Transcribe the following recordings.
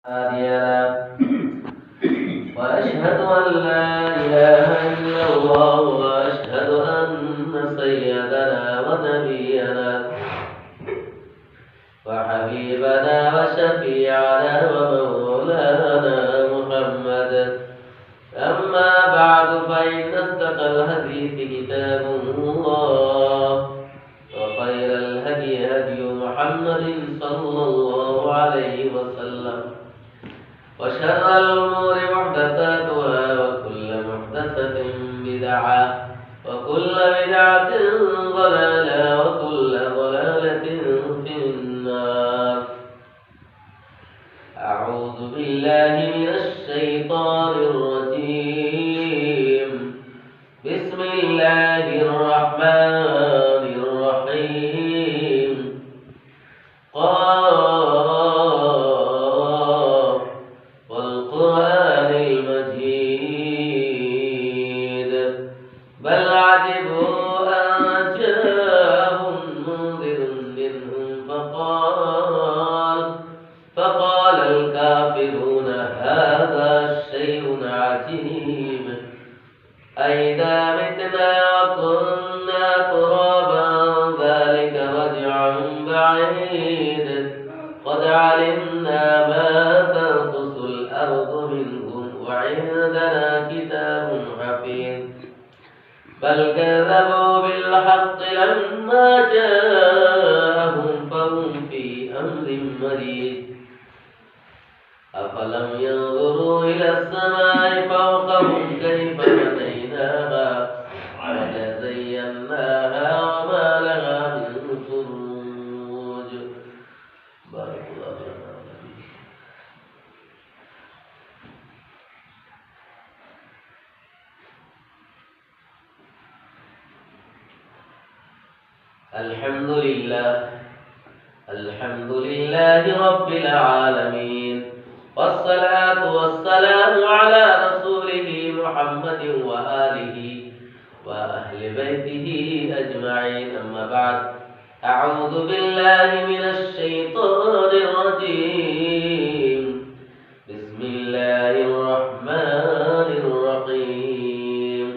هادي له وأشهد أن لا إله إلا الله وأشهد أن سيدنا ونبينا وحبيبنا وشفيعنا ومولانا محمد. أما بعد فإن أصدق الحديث كتاب الله وخير الهدي هدي محمد صلى الله عليه وسلم وشر الأمور محدثاتها وكل محدثة بدعة وكل بدعة ضلالة وكل ضلالة في النار. أعوذ بالله من الشيطان الرجيم. بسم الله الرحمن الرحيم. قاف والقرآن المجيد بل عجبوا أن جاءهم منذر منهم فقال الكافرون هذا شيء عجيب أئذا متنا وكنا ترابا ذلك رجع بعيد قد علمنا ما تنقص الأرض منهم وعندنا كتاب حفيظ بل كذبوا بالحق لما جاءهم فهم في أمر مريج أفلم ينظروا إلى السماء فوقهم كيف بنيناها وزيناها وما لها من فروج. بارك الله لنا ولكم. الحمد لله رب العالمين والصلاة والسلام على رسوله محمد وآله وأهل بيته أجمعين. أما بعد أعوذ بالله من الشيطان الرجيم. بسم الله الرحمن الرحيم.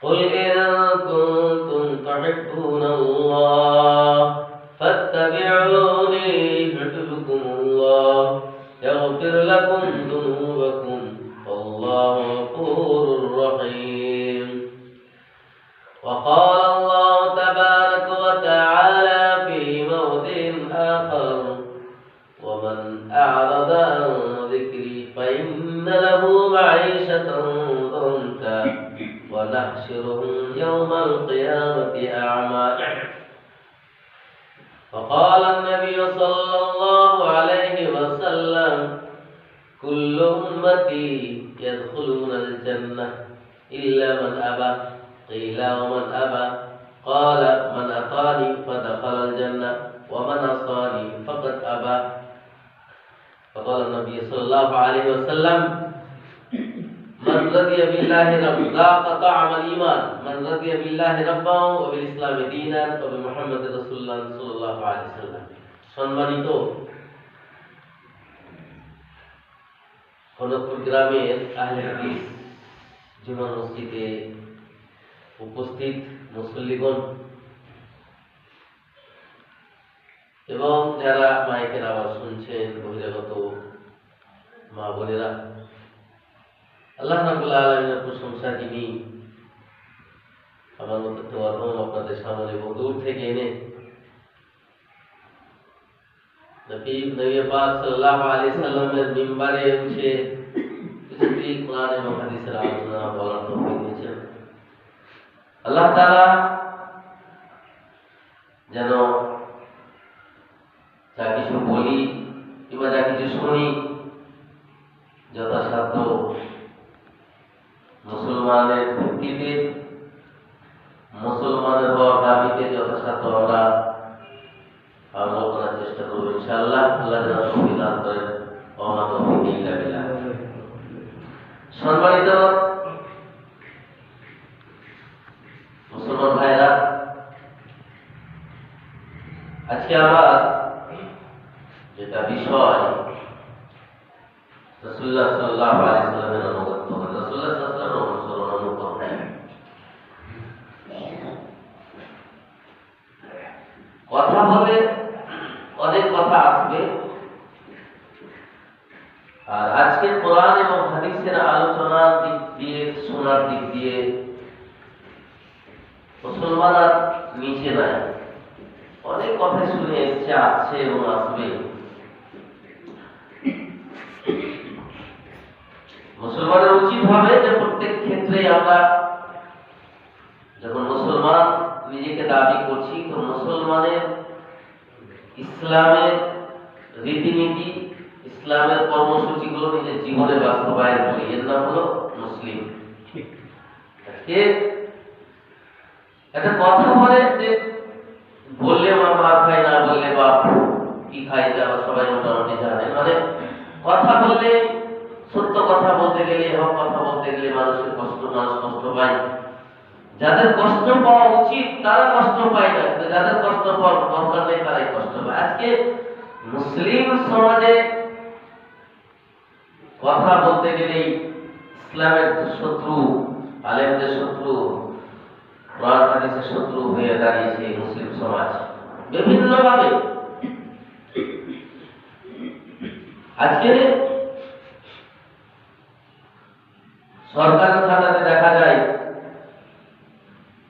قل إن كنتم تحبون الله فاتبعوني يحببكم الله يغفر لكم ذنوبكم والله غفور رحيم. وقال الله تبارك وتعالى في موضع آخر ومن أعرض عن ذكري فإن له معيشة ضنكا ونحشره يوم القيامة أعمى. فقال النبي صلى الله عليه وسلم كل أمتي يدخلون الجنة إلا من أبى. قيل ومن أبى؟ قال من أطاني فدخل الجنة ومن عصاني فقد أبى. فقال النبي صلى الله عليه وسلم من رضي بالله ربا ذاق طعم الإيمان من رضي بالله ربا وبالإسلام دينا وبمحمد رسول الله صلى الله عليه وسلم. সম্মানিত খনকপুর গ্রামের আহলে হাদিস জুমা মসজিদে উপস্থিত মুসল্লিগণ এবং যারা মাইকের আওয়াজ শুনছেন বহিরাগত মা বোনেরা, আল্লাহ রাব্বুল আলামিনের প্রশংসা যিনি আমার মতো আপনাদের সামনে বহু দূর থেকে এনে নবী পাক সাল্লাল্লাহু আলাইহি সাল্লামের মিম্বারে উঠে কিছুটি কোরআন এবং হাদিসের আলোচনা বলার তৌফিক দিয়েছেন। আল্লাহ তাআলা যেন যা কিছু বলি কিংবা যা কিছু শুনি যথাসাধ্য মুসলমানের ভিত্তিতে মুসলমানের হওয়ার দাবিতে যথাসাধ্য আমরা আমল করার চেষ্টা করবো ইনশাআল্লাহ। আল্লাহ যেন তৌফিক দান করেন। ওয়া তৌফিক ইল্লা বিল্লাহ। সম্মানিত মুসলমান ভাইরা, আজকে আবার যেটা বিষয় রাসূলুল্লাহ সাল্লাল্লাহু আলাইহি ওয়াসাল্লামের অনুগত হন, রাসূলুল্লাহ সাল্লাল্লাহু আলাইহি ওয়াসাল্লামের অনুসরণ অনুকরণ। কথা বলে অনেক কথা আসবে, আর আজকে কোরআন এবং হাদিসের আলোচনার দিক দিয়ে, শোনার দিক দিয়ে মুসলমান আর নিচে নাই। অনেক কথা শুনে এসছে, আসছে এবং আসবে। মুসলমানের উচিত হবে যে প্রত্যেক ক্ষেত্রে আমরা যখন মুসলমান নিজেকে দাবি করছি, তো মুসলমানের ইসলামের রীতিনীতি, ইসলামের কর্মসূচিগুলো নিজের জীবনে বাস্তবায়ন করি। এর নাম হলো মুসলিম। একটা কথা বলে যে বললে মা খায়, না বললে বাপ কি খায়, এটা সবাই মোটামুটি জানেন। মানে কথা বললে, সত্য কথা বলতে গেলে, হক কথা বলতে গেলে মানুষ কষ্ট পায়। যাদের কষ্ট পাওয়া উচিত তারা কষ্ট পায় না, কিন্তু যাদের কষ্ট পাওয়ার দরকার নেই তারাই কষ্ট পায়। আজকে মুসলিম সমাজে কথা বলতে গেলেই ইসলামের শত্রু, আলেমদের শত্রু, কোরআন হাদিসের শত্রু হয়ে দাঁড়িয়েছে মুসলিম সমাজ বিভিন্নভাবে। আজকে সরকারের খাতাতে দেখা যায়,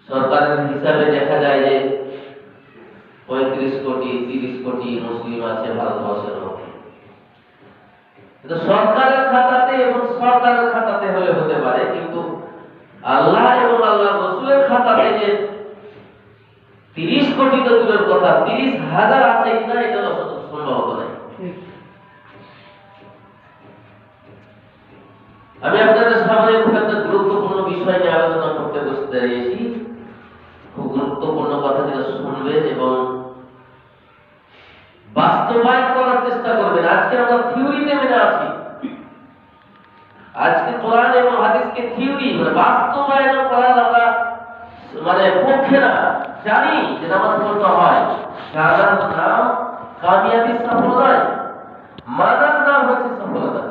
সরকারের হিসাবে দেখা যায় যে 35 কোটি 30 কোটি মুসলিম আছে ভারতবর্ষের মধ্যে। কিন্তু সরকারের খাতাতে এবং সরকারের খাতাতে হলে হতে পারে, কিন্তু আল্লাহ এবং আল্লাহ রসুলের খাতাতে যে 30 কোটি তো দূরের কথা, 30,000 আছে কিনা এটা সম্ভবত নাই। আমি আপনাদের সামনে খুব একটা গুরুত্বপূর্ণ বিষয় নিয়ে আলোচনা করতে বসতে দাঁড়িয়েছি। খুব গুরুত্বপূর্ণ কথা যেটা শুনবেন এবং বাস্তবায়ন করার চেষ্টা করবেন। আজকে আমরা থিওরিতে মেনে আছি, আজকে কোরআন এবং হাদিসকে থিওরি বাস্তবায়ন করার আমরা পক্ষে না। জানি যে নামাজ পড়তে হয়, শাহাদাত নাম কামিয়াবি সফল নয়, মানার নাম হচ্ছে সফলতা।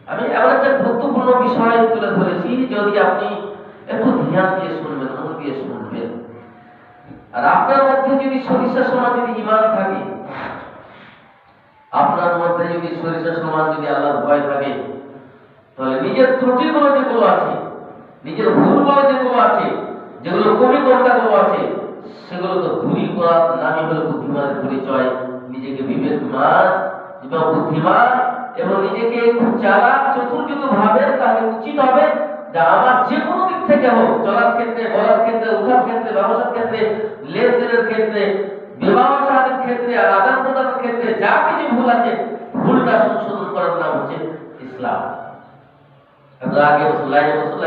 আমি এমন একটা গুরুত্বপূর্ণ বিষয় তুলে ধরেছি, যদি আপনি একটু ধ্যান দিয়ে শুনবেন, মন দিয়ে শুনবেন, আর আপনার মধ্যে যদি সরিষা সমান যদি ঈমান থাকে, আপনার মধ্যে যদি সরিষা সমান যদি আল্লাহর ভয় থাকে, তাহলে নিজের ত্রুটিগুলো যেগুলো আছে, নিজের ভুলগুলো যেগুলো আছে, যেগুলো কমিকর্তাগুলো আছে, সেগুলো তো দূরী করার নামই হলো বুদ্ধিমানের পরিচয়। নিজেকে বিবেকমান এবং বুদ্ধিমান এবং নিজেকে খুব চালাক চতুর্যুত ভাবেন, তাহলে উচিত হবে যে আমার যে কোনো দিক থেকে হোক, চলার ক্ষেত্রে, বলার ক্ষেত্রে, উঠার ক্ষেত্রে, ব্যবসার ক্ষেত্রে, লেনদেনের ক্ষেত্রে, বিবাহ শাদীর ক্ষেত্রে, আর আদান প্রদানের ক্ষেত্রে যা কিছু ভুল আছে, ভুলটা সংশোধন করার নাম হচ্ছে ইসলাম। আগে লাইনে বসুন।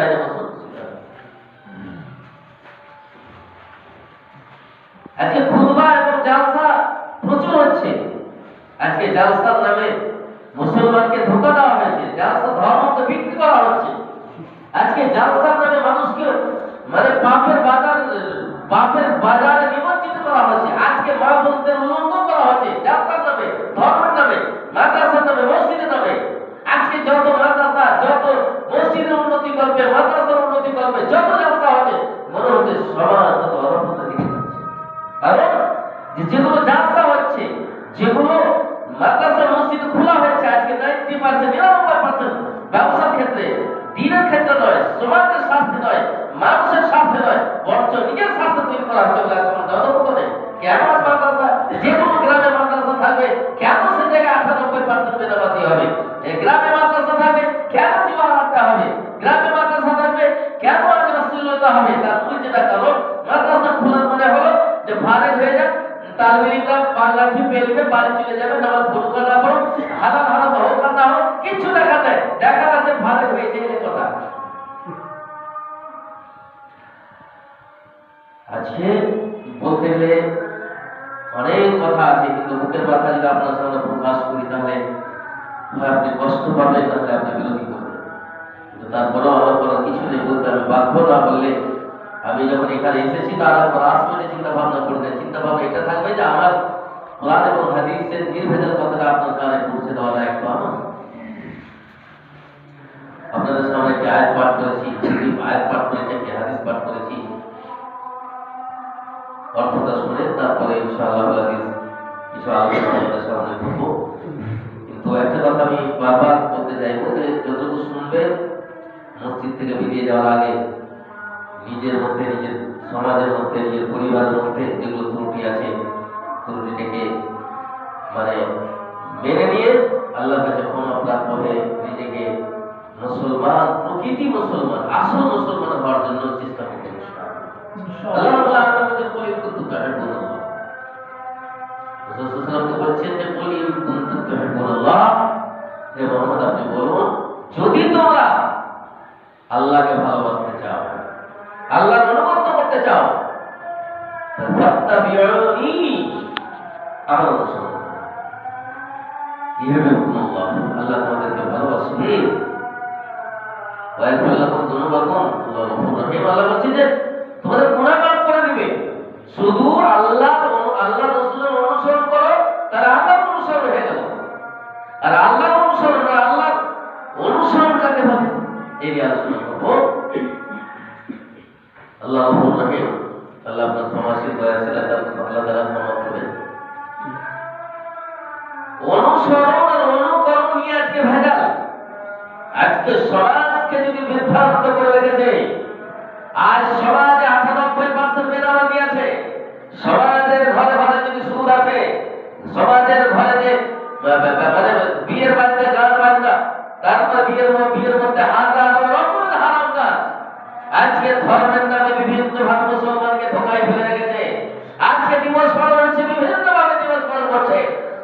আজকে খুতবা এবং জালসা প্রচুর হচ্ছে। আজকে জালসার নামে মুসলমানকে ধোঁকা দেওয়া হয়েছে, জালসা ধর্মকে বিক্রি করা হচ্ছে। আজকে জালসার নামে মানুষকে পাপের বাজারে নিমজ্জিত করা হচ্ছে। আজকে মা বোনদের উলঙ্গ করা হচ্ছে জালসার নামে, ধর্মের নামে, মাদ্রাসার নামে, মসজিদের নামে। আজকে যত মাদ্রাসা, যত মসজিদের উন্নতি করবে, মাদ্রাসার উন্নতি করবে, যত জালসা হবে, মনে হচ্ছে সমাজ তত অধঃপতনের দিকে যাচ্ছে। কারণ যেগুলো জালসা হচ্ছে, যেগুলো মাদ্রাসা মসজিদ খোলা হয়েছে, আজকে 90% 99% ব্যবসার ক্ষেত্রে, দিনের ক্ষেত্রে নয়, সমাজের স্বার্থে নয়, মানুষের স্বার্থে নয়, বরঞ্চ নিজের স্বার্থে তৈরি করা হচ্ছে বলে সমাজ অধঃপতনে। কেন মাদ্রাসা, যে কোনো গ্রামে মাদ্রাসা থাকবে, কেন সে জায়গায় 98% বেনামাজি হবে? গ্রামে মাদ্রাসা থাকবে, কেন জুয়া আড্ডা হবে? গ্রামে মাদ্রাসা থাকবে, কেন আগে রাসূলুল্লাহ হবে? তার যেটা কারণ, মাদ্রাসা খোলার মানে হলো যে ফারেক হয়ে যাক, তালবিরা পাল্লাঠি পেলবে, বাড়ি চলে যাবে, নামাজ পড়ুক না পড়ুক, হালাল হারাম হোক না হোক, কিচ্ছু দেখা নেই, দেখা যাচ্ছে ফারেক হয়েছে এই কথা। আজকে বলতে গেলে অনেক কথা আছে, কিন্তু মুখের কথা যদি আপনার সামনে প্রকাশ করি, তাহলে আপনি কষ্ট পাবেন, তাহলে আপনি বিরোধী করবেন। কিন্তু তারপরেও আমার করার কিছু নেই, বলতে আমি বাধ্য। না বললে আমি যখন এখানে এসেছি, তার আমার আসমানে চিন্তা ভাবনা করলে, চিন্তা ভাবনা এটা থাকবে যে আমার কোরআন এবং হাদিসের নির্ভেজাল কথাটা আপনার কানে পৌঁছে শুনে তারপরে ইনশাআল্লাহ হাদিস কিছু আলোচনা আমাদের সামনে করবো। কিন্তু একটা কথা আমি বারবার বলতে চাইবো যে যতটুকু শুনবেন মসজিদ থেকে বেরিয়ে যাওয়ার আগে নিজের মধ্যে, নিজের সমাজের মধ্যে, নিজের পরিবারের মধ্যে যেগুলো ত্রুটি আছে ত্রুটিটাকে মানে মেনে নিয়ে আল্লাহর কাছে ক্ষমা প্রার্থনা হয়ে নিজেকে মুসলমান, প্রকৃতি মুসলমান, আসল মুসলমান হওয়ার জন্য চেষ্টা করতে হবে। আল্লাহ রাব্বুল আলামিন বলেন কুনতুম তুহিব্বুনাল্লাহ, রাসূল সাল্লাল্লাহু আলাইহি ওয়াসাল্লামকে বলছেন যে কুল ইন কুনতুম তুহিব্বুনাল্লাহ, হে মুহাম্মদ আপনি বলুন যদি তোমরা আল্লাহকে ভালোবাসতে চাও, আল্লাহর অনুগত করতে চাও, ফাত্তাবিউনি, আমার অনুসরণ করো। ইউহিব্বুকুমুল্লাহ, আল্লাহ তোমাদেরকে ভালোবাসবে। ওয়া ইয়াগফির লাকুম যুনুবাকুম, আল্লাহু গফুরুর রহিম। আল্লাহ বলছেন যে তোমাদের গুনাহ মাফ করে দিবে। শুধু আল্লাহ রাসূলের অনুসরণ করো, তার আল্লাহর অনুসরণ হয়ে গেল। আর আল্লাহর অনুসরণ, আল্লাহর অনুসরণ কাকে বলে এই নিয়ে আলোচনা করব। আল্লাহ গফুরুর রহিম, আল্লাহ আপনার ক্ষমাশীল দয়াশীল, আল্লাহ তাআলা ক্ষমা করবেন। অনুসরণ আর অনুকরণ নিয়ে আজকে ভেজাল। আজকে সমাজকে যদি বিভ্রান্ত করে রেখেছে, আজ সমাজে 98% বেনামাজি আছে, সমাজের ঘরে ঘরে যদি সুদ আছে, সমাজের ঘরে যে মানে বিয়ের বাড়িতে গান বাজনা, তারপর বিয়ের মধ্যে হাজার রকমের হারাম কাজ, আজকে ধর্মের নামে বিভিন্ন ভাবে মুসলমানকে ধোকায় ফেলে রেখেছে। আজকে দিবস পালন হচ্ছে, বিভিন্ন ভাবে দিবস পালন করছে,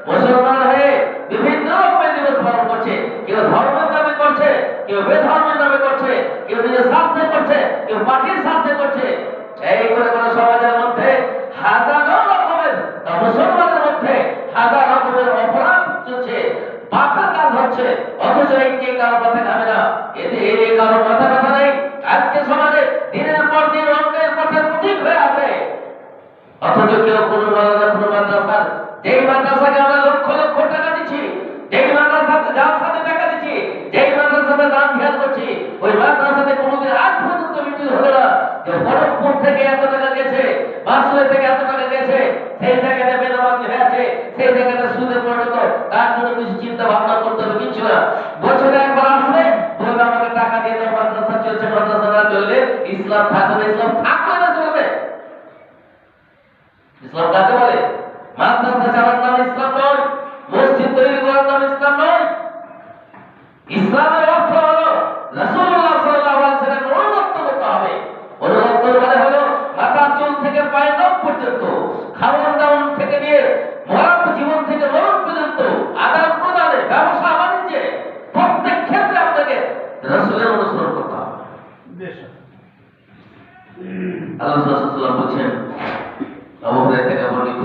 মুসলমান হয়ে বিভিন্ন রকমের দিবস পালন করছে। কেউ ধর্মের নামে করছে, কেউ বেধর্মের নামে করছে, কেউ নিজের স্বার্থে করছে, কেউ পার্টির স্বার্থে করছে। এই করে করে সমাজের মধ্যে হাজারো রকমের, মুসলমানের মধ্যে হাজার রকমের অপরাধ চলছে, পাপের কাজ হচ্ছে, অথচ এই কারো কথা খাবে না, এতে এই কারো মাথা ব্যথা নেই। আজকে সমাজে দিনের পর দিন অন্যের পথের প্রতীক হয়ে আছে, অথচ কেউ কোনো মাদ্রাসার, যেই মাদ্রাসাকে আমরা লক্ষ লক্ষ টাকা দিচ্ছি, যেই মাদ্রাসাতে যার সাথে টাকা দিচ্ছি, যেই মাদ্রাসাতে দান ধ্যান করছি, ওই মাদ্রাসাতে কোনোদিন আজ পর্যন্ত মিটিং হলো না যে খড়গপুর থেকে এত টাকা গেছে, বাসুয়া থেকে এত টাকা গেছে, সেই জায়গাটা বেনামাজি হয়ে আছে, সেই জায়গাটা সুদে পরিণত, তার জন্য কিছু চিন্তা ভাবনা করতে হবে কিছু না। বছরে একবার আসবে বলবে আমাকে টাকা দিয়ে দাও, মাদ্রাসা চলছে, মাদ্রাসা না চললে ইসলাম থাকবে না, ইসলাম থাকলে না চলবে। ইসলাম কাকে বলে? মাদ্রাসা চালার নাম ইসলাম নয়, মসজিদ তৈরি করার নাম ইসলাম নয়। ইসলামের অর্থ হলো রাসূলুল্লাহ সাল্লাল্লাহু আলাইহি ওয়াসাল্লামের অনুগত করতে হবে। অনুগত মানে হলো মাথার চুল থেকে পায়ের নখ পর্যন্ত, খাওয়ান দাওয়ান থেকে নিয়ে মরণ জীবন থেকে মরণ পর্যন্ত, আদান প্রদানে, ব্যবসা বাণিজ্যে, প্রত্যেক ক্ষেত্রে আপনাকে রাসূলের অনুসরণ করতে হবে। আল্লাহ সাল্লাল্লাহু আলাইহি ওয়াসাল্লাম বলেন, আবু হুরায়রা থেকে বর্ণিত,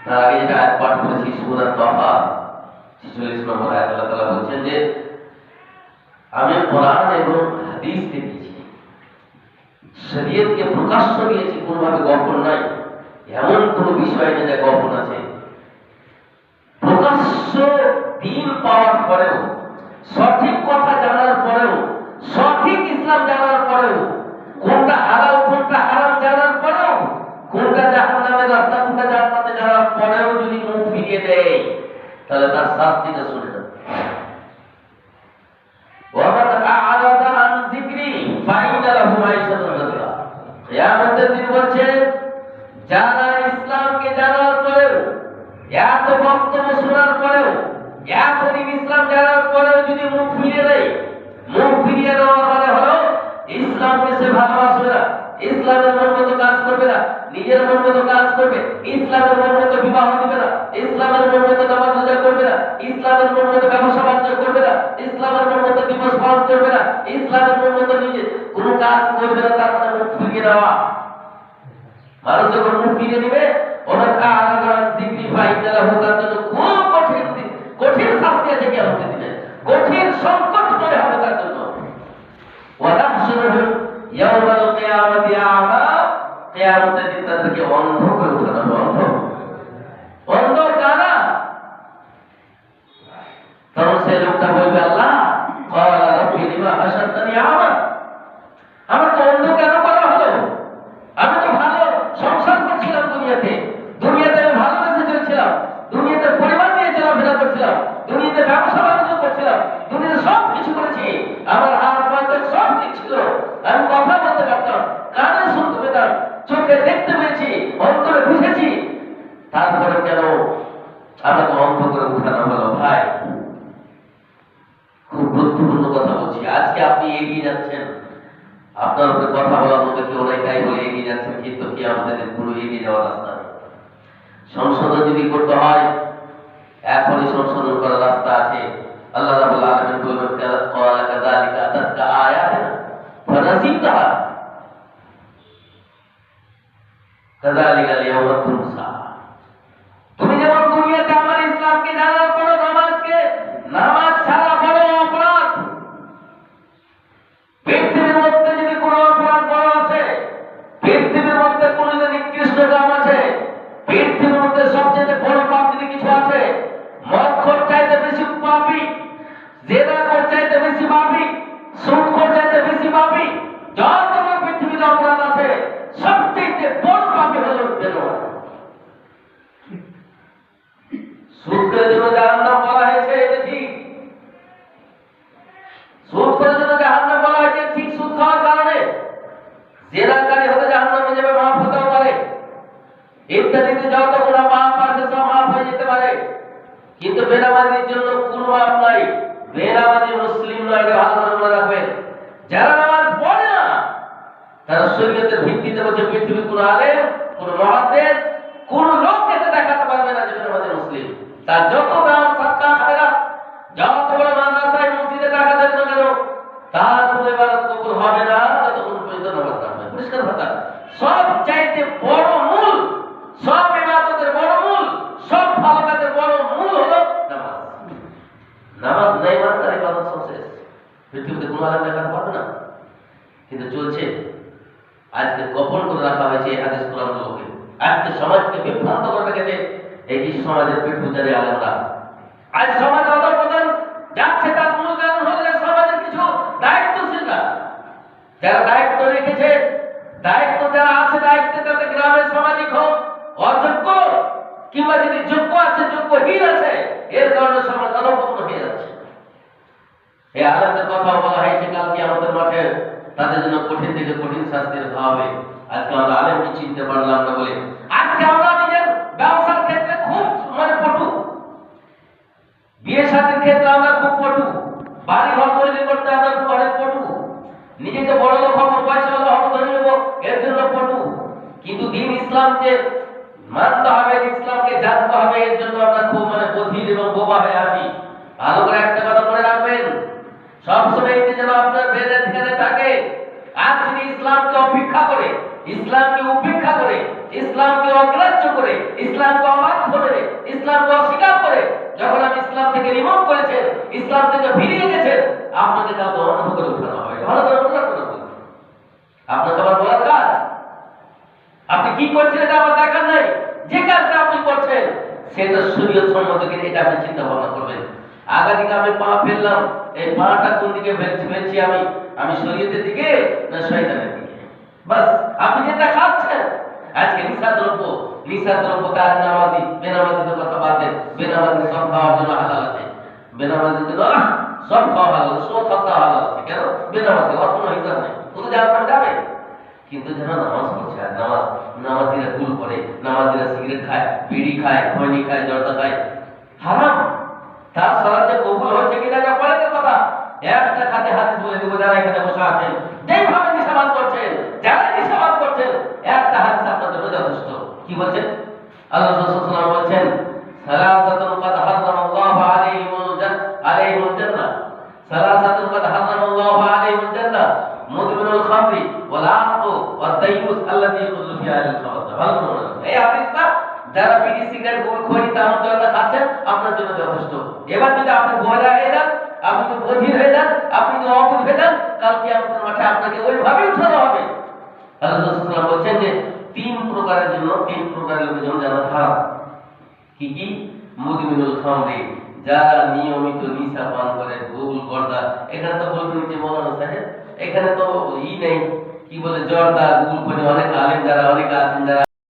তার আগে যেটা আয়াত পাঠ করেছি সূরা তাহা 46 নম্বর আয়াত, আল্লাহ তাআলা বলেন যে আমি কোরআন এবং হাদিস দিয়েছি, শরীয়তকে প্রকাশ্য দিয়েছি, কোনোভাবে গোপন নাই, এমন কোনো বিষয় নেই যে গোপন আছে। প্রকাশ্য দিন পাওয়ার পরেও, সঠিক কথা জানার পরেও, সঠিক ইসলাম জানার পরেও, কোনটা হালাল কোনটা হারাম জানার পরেও, কোনটা জাহান্নামের রাস্তা কোনটা জান্নাতে জানার পরেও যদি মুখ ফিরিয়ে দেয়, তাহলে তার শাস্তিটা শুনে না। ওয়ামান আ'রাদা আন যিকরি ফাইনা লাহু মাইশাতান যানকা, কিয়ামতের দিন বলছে যারা ইসলামকে জানার পরেও, এত বক্তব্য শোনার পরেও, এতদিন ইসলাম জানার পরেও যদি মুখ ফিরিয়ে দেয়, মুখ ফিরিয়ে দেওয়ার মানে হলো ইসলামকে সে ভালোবাসবে না, ইসলামের মন মতো কাজ করবে না, নিজের মন মতো কাজ করবে, ইসলামের মন মতো বিবাহ দিবে না, ইসলামের মন মতো নামাজ রোজা করবে না, ইসলামের মন মতো ব্যবসা বাণিজ্য করবে না, ইসলামের মন মতো দিবস পালন করবে না, ইসলামের মন মতো নিজে কোনো কাজ করবে না, তার মানে মুখ ফিরিয়ে দেওয়া। মানুষ যখন মুখ ফিরিয়ে দিবে, ওনার আলাদা জিক্রি ফাইনা লাহু, তার জন্য খুব কঠিন শাস্তি আছে কিয়ামতের দিনে, কঠিন সংকট তৈরি হবে তার জন্য। ওয়া নাহশুরুহু ইয়াওমাল কিয়ামাতি আ'মা, কিয়ামতের দিন তাদেরকে অন্ধ করে উঠানো হবে, অন্ধ কানা। তখন সেই লোকটা বলবে আল্লাহ ক্বালা রাব্বি লিমা হাশারতানি আ'মা, আমাকে অন্ধ কেন করা হলো? আমি তো তারপরে কেন আমাকে অন্ধ করে উঠানো হলো? ভাই, খুব গুরুত্বপূর্ণ কথা বলছি। আজকে আপনি এগিয়ে যাচ্ছেন, আপনার উপরে কথা বলার মতো কেউ নাই, তাই বলে এগিয়ে যাচ্ছেন, কিন্তু কি আমাদের পুরো এগিয়ে যাওয়ার রাস্তা নেই। সংশোধন যদি করতে হয়, এখনই সংশোধন করার রাস্তা আছে। আল্লাহ রাব্বুল আলামিন বলবেন, ক্বালা কাযালিকা আতাতকা আয়াতুনা ফানাসিতাহা কাযালিকা আল-ইয়াওমা তুনসা। তুমি যেমন দুনিয়াতে আমার ইসলামকে জানার পর নামাজ ছাড়া বড় অপরাধ। পৃথিবীর মধ্যে যদি কোনো অপরাধ বড় আছে, পৃথিবীর মধ্যে কোনো যদি নিকৃষ্ট কাম আছে, পৃথিবীর মধ্যে সবচেয়ে বড় পাপ যদি কিছু আছে, মদ খোর চাইতে বেশি পাপী, জেনা খোর চাইতে বেশি পাপী, সুদ খোর চাইতে বেশি পাপী, যত পৃথিবীতে অপরাধ আছে সবচেয়ে বড় পাপী হলো জেনা। সুদ করে জন্য জাহান্নাম বলা হয়েছে, এটা ঠিক। সুদ করে জন্য জাহান্নাম বলা হয়েছে, ঠিক। সুদ খাওয়ার কারণে জেনাকারী হতে জাহান্নামে যাবে, মাফ হতেও পারে। ইত্যাদিতে যত গুনাহ পাপ আছে সব মাফ হয়ে যেতে পারে, কিন্তু বেনামাজির জন্য কোনো মাফ নাই। বেনামাজি মুসলিম নয়, এটা ভালো করে মনে রাখবেন। যারা নামাজ পড়ে না, তারা শরীয়তের ভিত্তিতে বলছে পৃথিবীর কোন আলেম, কোন মুহাদ্দিস, কোন লোক এতে দেখাতে পারবে না যে বেনামাজি মুসলিম। তার যত দান সাদকা খায়রাত, যত বড় মাদ্রাসায় মসজিদে টাকা দেন না কেন, তার কোনো ইবাদত কবুল হবে না যতক্ষণ পর্যন্ত নামাজ না হয়। পরিষ্কার কথা। সব চাইতে বড় মূল, সব ইবাদতের বড় মূল, সব ভালো কাজের বড় মূল হলো নামাজ। নামাজ নাই মানে তার ইবাদত সব শেষ। পৃথিবীতে কোনো আলেম দেখাতে পারবে না, কিন্তু চলছে। আজকে গোপন করে রাখা হয়েছে এই হাদিস কোরআনগুলোকে। আজকে সমাজকে বিভ্রান্ত করে রেখেছে এই কিছু সমাজের পেট পূজারী আলেমরা। আজ সমাজ অধঃপতন যাচ্ছে, তার মূল কারণ হলো যে সমাজের কিছু দায়িত্বশীলরা, যারা দায়িত্ব রেখেছে, দায়িত্ব যারা আছে, দায়িত্বে তাতে গ্রামের সামাজিক হোক, অযোগ্য কিংবা যদি যোগ্য আছে, যোগ্যহীন আছে, এর কারণে সমাজ অধঃপতন হয়ে যাচ্ছে। এই আলেমদের কথা বলা হয়েছে কালকে আমাদের মাঠে তাদের জন্য কঠিন থেকে কঠিন শাস্তির হবে। আজকে আমরা আলেমকে চিনতে পারলাম না বলে আজকে আমরা নিজের ব্যবসার ক্ষেত্রে খুব পটু, বিয়ে শাদীর ক্ষেত্রে আমরা খুব পটু, বাড়ি ঘর তৈরি করতে আমরা খুব অনেক পটু, নিজেকে বড় লোক হবো, পয়সা হলো হবো, ধরে নেবো, এর জন্য পটু। কিন্তু দিন ইসলামকে মানতে হবে, ইসলামকে জানতে হবে, এর জন্য আমরা খুব বধির এবং বোবা হয়ে আসি। ভালো করে একটা কথা মনে রাখবেন, সবসময় এটি যেন আপনার ব্রেনের ধ্যানে থাকে। আর যদি ইসলামকে অপেক্ষা করে, ইসলামকে উপেক্ষা করে, ইসলামকে অগ্রাহ্য করে, ইসলামকে অবাধ্য করে, ইসলামকে অস্বীকার করে যখন আপনি ইসলাম থেকে রিমুভ করেছেন, ইসলাম থেকে বেরিয়ে গেছেন, আপনাকে কাউকে অন্ধ করে উঠানো হয়। ভালো করে মনে রাখবেন, আপনাকে আবার বলার কাজ, আপনি কি করছেন এটা আমার দেখার নাই। যে কাজটা আপনি করছেন সেটা শরীয়ত সম্মত কিনা এটা আপনি চিন্তা ভাবনা করবেন। আগাদিকে আমি পা ফেললাম, এই পাটা কোন দিকে ফেলছি আমি শরীয়তের দিকে না শয়তানের দিকে? বাস, আপনি যেটা খাচ্ছেন আজকে নিশাদ্রব্য কাজ, নামাজি বেনামাজিদের কথা বাদ দেন। বেনামাজি সব খাওয়ার জন্য হালাল আছে, বেনামাজির জন্য সব খাওয়া হালাল, সব খাওয়া হালাল আছে। কেন? বেনামাজি, ওর কোনো হিসাব নেই, ও তো জাহান্নামে যাবে। কিন্তু যারা নামাজ পড়ছে, আর নামাজিরা গুল করে, নামাজিরা সিগারেট খায়, বিড়ি খায়, খৈনি খায়, জর্দা খায়, হারাম। তার সালাত যে কবুল হচ্ছে কিনা না পরে কথা, একটা খাতে হাদিস বলে দেবো, যারা এখানে বসে আছেন যেভাবে নিশাবাদ করছেন, যারা নিশাবাদ করছেন, একটা হাদিস আপনার জন্য যথেষ্ট। কি বলছেন? আল্লাহ রাসূল সাল্লাল্লাহু আলাইহি ওয়াসাল্লাম বলছেন, সালাসাতুন কাদ হারামাল্লাহু আলাইহিমুল জান্নাহ, সালাসাতুন কাদ হারামাল্লাহু আলাইহিমুল জান্নাহ, মুদমিনুল খামরি ওয়াল আaqu ওয়াদ দাইয়ুস আল্লাযী ইয়াকুলু ফি আলিল খাবাস। ভালো করে এই হাদিসটা যারা বিড়ি সিগারেট গুল খড়ি তামাক জর্দা খাচ্ছেন আপনার জন্য যথেষ্ট। এবার যদি আপনি বয়রা হয়ে যান, আপনি যদি বধির হয়ে যান, আপনি যদি অবুঝ হয়ে যান, কালকে আপনার মাঠে আপনাকে ওইভাবে উঠানো হবে। আল্লাহ রাসূল সাল্লাল্লাহু আলাইহি ওয়াসাল্লাম বলছেন যে তিন প্রকারের লোকের জন্য জান্নাত হারাম। কি কি? মুদমিনুল খামরি, যারা নিয়মিত নিশা পান করে, গুল গর্দা। এখানে তো বলবেন যে মৌলানা সাহেব এখানে তো নেই, কি বলে জর্দা গুল খড়ি, অনেক আলেম যারা অনেক আছেন যারা